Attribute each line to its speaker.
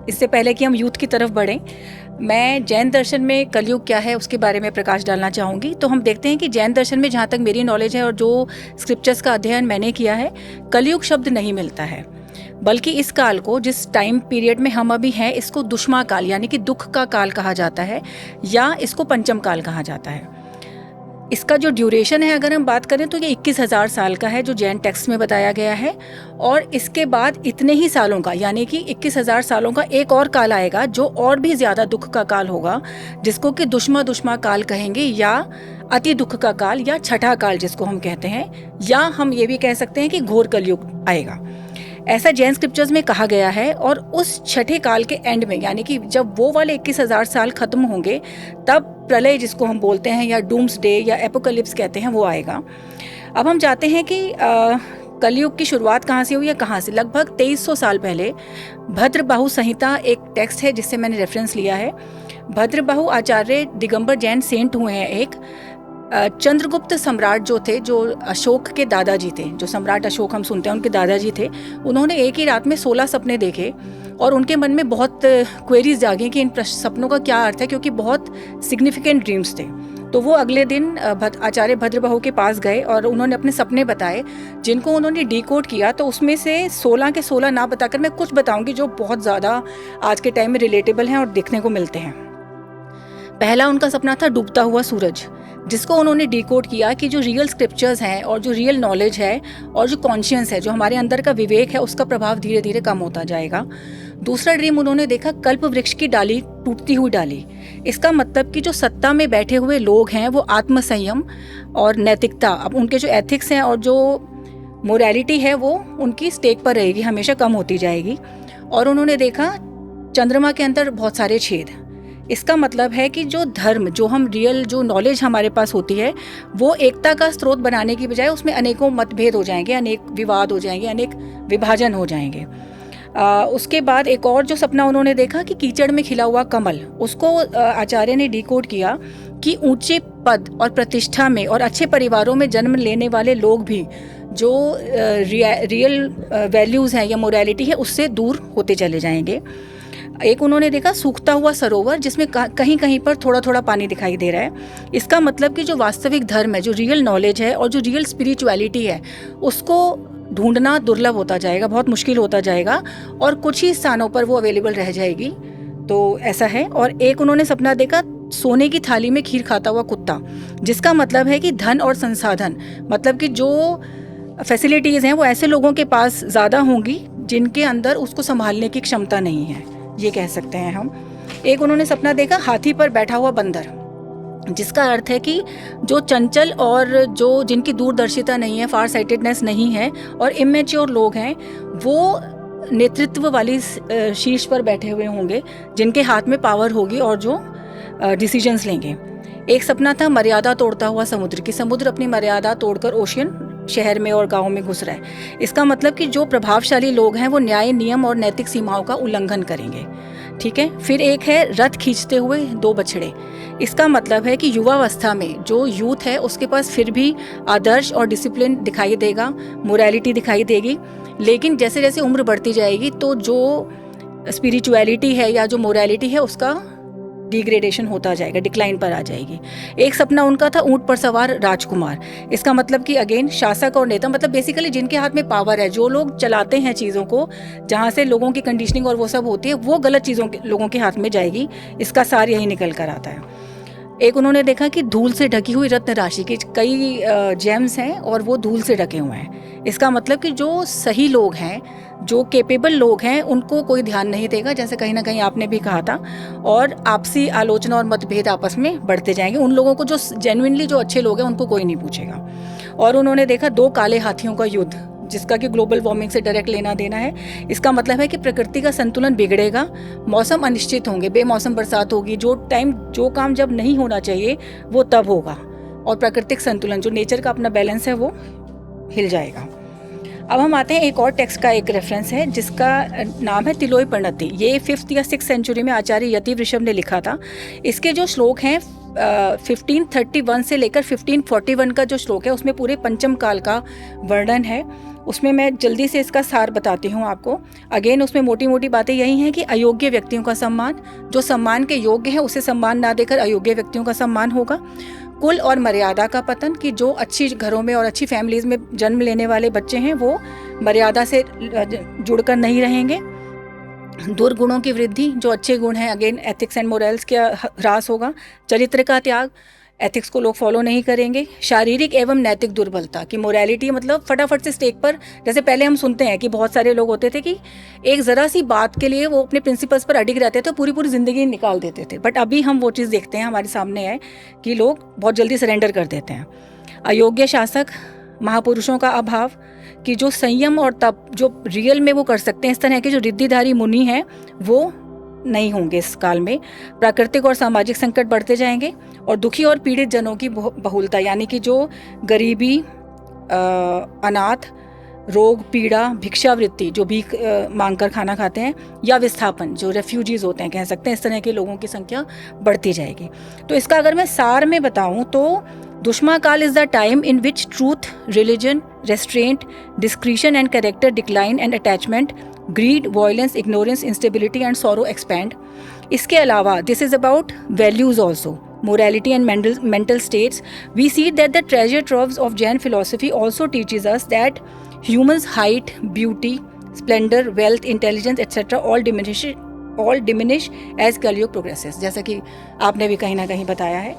Speaker 1: इससे पहले कि हम यूथ की तरफ बढ़ें, मैं जैन दर्शन में कलयुग क्या है उसके बारे में प्रकाश डालना चाहूँगी। तो हम देखते हैं कि जैन दर्शन में जहाँ तक मेरी नॉलेज है और जो स्क्रिप्चर्स का अध्ययन मैंने किया है, कलयुग शब्द नहीं मिलता है, बल्कि इस काल को, जिस टाइम पीरियड में हम अभी हैं, इसको दुष्मा काल यानी कि दुख का काल कहा जाता है, या इसको पंचम काल कहा जाता है। इसका जो ड्यूरेशन है अगर हम बात करें तो ये 21,000 साल का है, जो जैन टेक्स्ट में बताया गया है। और इसके बाद इतने ही सालों का यानी कि 21,000 सालों का एक और काल आएगा जो और भी ज़्यादा दुख का काल होगा, जिसको कि दुष्मा काल कहेंगे, या अति दुख का काल, या छठा काल जिसको हम कहते हैं, या हम ये भी कह सकते हैं कि घोर कलयुग आएगा। ऐसा जैन स्क्रिप्चर्स में कहा गया है। और उस छठे काल के एंड में यानी कि जब वो वाले 21,000 साल खत्म होंगे, तब प्रलय जिसको हम बोलते हैं, या डूम्स डे या एपोकलिप्स कहते हैं, वो आएगा। अब हम जाते हैं कि कलयुग की शुरुआत कहाँ से हुई है, कहाँ से। लगभग 2300 साल पहले भद्रबाहु संहिता एक टेक्स्ट है जिससे मैंने रेफरेंस लिया है। भद्रबाहु आचार्य दिगंबर जैन सेंट हुए हैं एक। चंद्रगुप्त सम्राट जो थे, जो अशोक के दादाजी थे, जो सम्राट अशोक हम सुनते हैं उनके दादाजी थे, उन्होंने एक ही रात में 16 सपने देखे और उनके मन में बहुत क्वेरीज जागी कि इन सपनों का क्या अर्थ है, क्योंकि बहुत सिग्निफिकेंट ड्रीम्स थे। तो वो अगले दिन आचार्य भद्रबाहु के पास गए और उन्होंने अपने सपने बताए, जिनको उन्होंने डिकोड किया। तो उसमें से 16 के 16 ना बताकर मैं कुछ बताऊंगी जो बहुत ज़्यादा आज के टाइम में रिलेटेबल हैं और देखने को मिलते हैं। पहला उनका सपना था डूबता हुआ सूरज, जिसको उन्होंने डिकोड किया कि जो रियल स्क्रिप्चर्स हैं और जो रियल नॉलेज है और जो कॉन्शियंस है, जो हमारे अंदर का विवेक है, उसका प्रभाव धीरे धीरे कम होता जाएगा। दूसरा ड्रीम उन्होंने देखा कल्प वृक्ष की डाली, टूटती हुई डाली। इसका मतलब कि जो सत्ता में बैठे हुए लोग हैं वो आत्मसंयम और नैतिकता, अब उनके जो एथिक्स हैं और जो मोरालिटी है वो उनकी स्टेक पर रहेगी, हमेशा कम होती जाएगी। और उन्होंने देखा चंद्रमा के अंदर बहुत सारे छेद। इसका मतलब है कि जो धर्म, जो हम रियल जो नॉलेज हमारे पास होती है, वो एकता का स्रोत बनाने की बजाय उसमें अनेकों मतभेद हो जाएंगे, अनेक विवाद हो जाएंगे, अनेक विभाजन हो जाएंगे। उसके बाद एक और जो सपना उन्होंने देखा कि कीचड़ में खिला हुआ कमल, उसको आचार्य ने डिकोड किया कि ऊंचे पद और प्रतिष्ठा में और अच्छे परिवारों में जन्म लेने वाले लोग भी जो रियल वैल्यूज़ हैं या मोरालिटी है उससे दूर होते चले जाएंगे। एक उन्होंने देखा सूखता हुआ सरोवर, जिसमें कहीं कहीं पर थोड़ा थोड़ा पानी दिखाई दे रहा है। इसका मतलब कि जो वास्तविक धर्म है, जो रियल नॉलेज है और जो रियल स्पिरिचुअलिटी है, उसको ढूंढना दुर्लभ होता जाएगा, बहुत मुश्किल होता जाएगा और कुछ ही स्थानों पर वो अवेलेबल रह जाएगी। तो ऐसा है। और एक उन्होंने सपना देखा सोने की थाली में खीर खाता हुआ कुत्ता, जिसका मतलब है कि धन और संसाधन, मतलब कि जो फैसिलिटीज़ हैं वो ऐसे लोगों के पास ज़्यादा होंगी जिनके अंदर उसको संभालने की क्षमता नहीं है, ये कह सकते हैं हम। एक उन्होंने सपना देखा हाथी पर बैठा हुआ बंदर, जिसका अर्थ है कि जो चंचल और जो जिनकी दूरदर्शिता नहीं है, फार साइटेडनेस नहीं है और इमेच्योर लोग हैं, वो नेतृत्व वाली शीर्ष पर बैठे हुए होंगे, जिनके हाथ में पावर होगी और जो डिसीजंस लेंगे। एक सपना था मर्यादा तोड़ता हुआ समुद्र, कि समुद्र अपनी मर्यादा तोड़कर ओशियन शहर में और गाँव में घुस रहा है। इसका मतलब कि जो प्रभावशाली लोग हैं वो न्याय, नियम और नैतिक सीमाओं का उल्लंघन करेंगे। ठीक है। फिर एक है रथ खींचते हुए दो बछड़े। इसका मतलब है कि युवावस्था में जो यूथ है उसके पास फिर भी आदर्श और डिसिप्लिन दिखाई देगा, मोरालिटी दिखाई देगी, लेकिन जैसे जैसे उम्र बढ़ती जाएगी तो जो स्पिरिचुअलिटी है या जो मोरालिटी है उसका डिग्रेडेशन होता जाएगा, डिक्लाइन पर आ जाएगी। एक सपना उनका था ऊंट पर सवार राजकुमार। इसका मतलब कि अगेन शासक और नेता, मतलब बेसिकली जिनके हाथ में पावर है, जो लोग चलाते हैं चीज़ों को, जहाँ से लोगों की कंडीशनिंग और वो सब होती है, वो गलत चीज़ों लोगों के हाथ में जाएगी। इसका सार यही निकल कर आता है। एक उन्होंने देखा कि धूल से ढकी हुई रत्न राशि के कई जेम्स हैं और वो धूल से ढके हुए हैं। इसका मतलब कि जो सही लोग हैं, जो केपेबल लोग हैं, उनको कोई ध्यान नहीं देगा, जैसे कहीं ना कहीं आपने भी कहा था, और आपसी आलोचना और मतभेद आपस में बढ़ते जाएंगे। उन लोगों को जो जेन्युइनली जो अच्छे लोग हैं उनको कोई नहीं पूछेगा। और उन्होंने देखा दो काले हाथियों का युद्ध, जिसका कि ग्लोबल वार्मिंग से डायरेक्ट लेना देना है। इसका मतलब है कि प्रकृति का संतुलन बिगड़ेगा, मौसम अनिश्चित होंगे, बेमौसम बरसात होगी, जो काम जब नहीं होना चाहिए वो तब होगा, और प्राकृतिक संतुलन, जो नेचर का अपना बैलेंस है, वो हिल जाएगा। अब हम आते हैं एक और टेक्स्ट का एक रेफरेंस है जिसका नाम है तिलोई परिणति। ये 5th या 6th सेंचुरी में आचार्य यति वृषभ ने लिखा था। इसके जो श्लोक हैं 1531 से लेकर 1541 का जो श्लोक है उसमें पूरे पंचम काल का वर्णन है। उसमें मैं जल्दी से इसका सार बताती हूँ आपको। अगेन उसमें मोटी मोटी बातें यही हैं कि अयोग्य व्यक्तियों का सम्मान, जो सम्मान के योग्य है उसे सम्मान ना देकर अयोग्य व्यक्तियों का सम्मान होगा। कुल और मर्यादा का पतन, कि जो अच्छी घरों में और अच्छी फैमिलीज में जन्म लेने वाले बच्चे हैं वो मर्यादा से जुड़कर नहीं रहेंगे। दुर्गुणों की वृद्धि, जो अच्छे गुण हैं अगेन एथिक्स एंड मोरल्स का ह्रास होगा। चरित्र का त्याग, एथिक्स को लोग फॉलो नहीं करेंगे। शारीरिक एवं नैतिक दुर्बलता, कि मोरालिटी मतलब फटाफट से स्टेक पर, जैसे पहले हम सुनते हैं कि बहुत सारे लोग होते थे कि एक ज़रा सी बात के लिए वो अपने प्रिंसिपल्स पर अडिग रहते थे, पूरी पूरी ज़िंदगी निकाल देते थे। बट अभी हम वो चीज़ देखते हैं, हमारे सामने है कि लोग बहुत जल्दी सरेंडर कर देते हैं। अयोग्य शासक, महापुरुषों का अभाव, कि जो संयम और तप जो रियल में वो कर सकते हैं, इस तरह के जो रिद्धिधारी मुनि हैं वो नहीं होंगे इस काल में। प्राकृतिक और सामाजिक संकट बढ़ते जाएंगे और दुखी और पीड़ित जनों की बहुलता, यानी कि जो गरीबी, अनाथ, रोग, पीड़ा, भिक्षावृत्ति, जो भीख मांग कर खाना खाते हैं, या विस्थापन, जो रेफ्यूजीज होते हैं कह सकते हैं, इस तरह के लोगों की संख्या बढ़ती जाएगी। तो इसका अगर मैं सार में बताऊं तो दुष्मा काल is the time in which truth, religion, restraint, discretion and character decline and attachment, greed, violence, ignorance, instability and sorrow expand. इसके अलावा this is about values also, morality and mental states. We see that the treasure troves of Jain philosophy also teaches us that humans' height, beauty, splendor, wealth, intelligence, etc. all diminish as Kali Yuga progresses. जैसा कि आपने भी कहीं ना कहीं बताया है